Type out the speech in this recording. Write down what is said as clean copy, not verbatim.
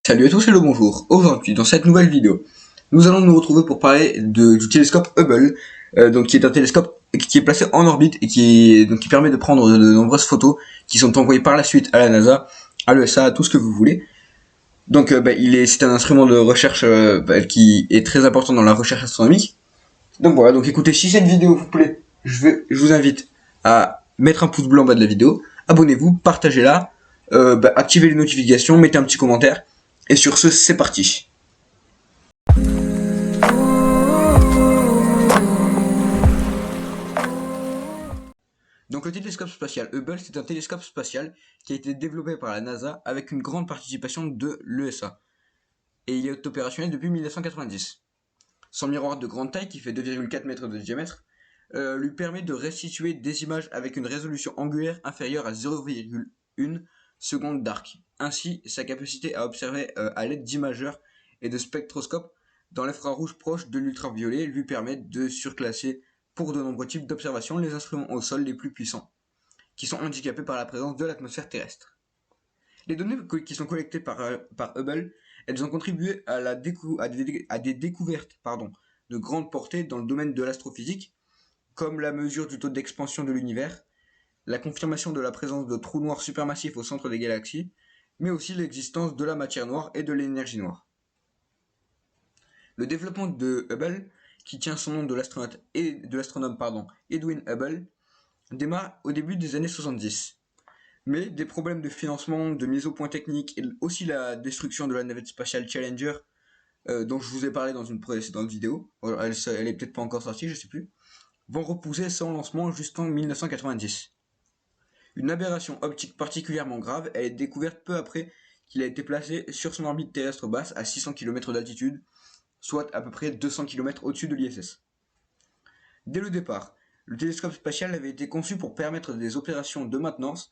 Salut à tous et le bonjour. Aujourd'hui, dans cette nouvelle vidéo, nous allons nous retrouver pour parler du télescope Hubble, qui est un télescope qui est placé en orbite et qui permet de prendre de nombreuses photos qui sont envoyées par la suite à la NASA, à l'ESA, à tout ce que vous voulez. Donc, c'est un instrument de recherche qui est très important dans la recherche astronomique. Donc voilà. Donc écoutez, si cette vidéo vous plaît, je vous invite à mettre un pouce bleu en bas de la vidéo, abonnez-vous, partagez-la, activez les notifications, mettez un petit commentaire. Et sur ce, c'est parti. Donc le télescope spatial Hubble, c'est un télescope spatial qui a été développé par la NASA avec une grande participation de l'ESA. Et il est opérationnel depuis 1990. Son miroir de grande taille, qui fait 2,4 mètres de diamètre, lui permet de restituer des images avec une résolution angulaire inférieure à 0,1 seconde d'arc. Ainsi, sa capacité à observer à l'aide d'imageurs et de spectroscopes dans l'infrarouge proche de l'ultraviolet lui permet de surclasser pour de nombreux types d'observations les instruments au sol les plus puissants, qui sont handicapés par la présence de l'atmosphère terrestre. Les données qui sont collectées par Hubble, elles ont contribué à des découvertes de grande portée dans le domaine de l'astrophysique, comme la mesure du taux d'expansion de l'univers, la confirmation de la présence de trous noirs supermassifs au centre des galaxies, mais aussi l'existence de la matière noire et de l'énergie noire. Le développement de Hubble, qui tient son nom de l'astronome Edwin Hubble, démarre au début des années 70. Mais des problèmes de financement, de mise au point technique et aussi la destruction de la navette spatiale Challenger, dont je vous ai parlé dans une précédente vidéo, elle est peut-être pas encore sortie, je sais plus, vont repousser son lancement jusqu'en 1990. Une aberration optique particulièrement grave est découverte peu après qu'il a été placé sur son orbite terrestre basse à 600 km d'altitude, soit à peu près 200 km au-dessus de l'ISS. Dès le départ, le télescope spatial avait été conçu pour permettre des opérations de maintenance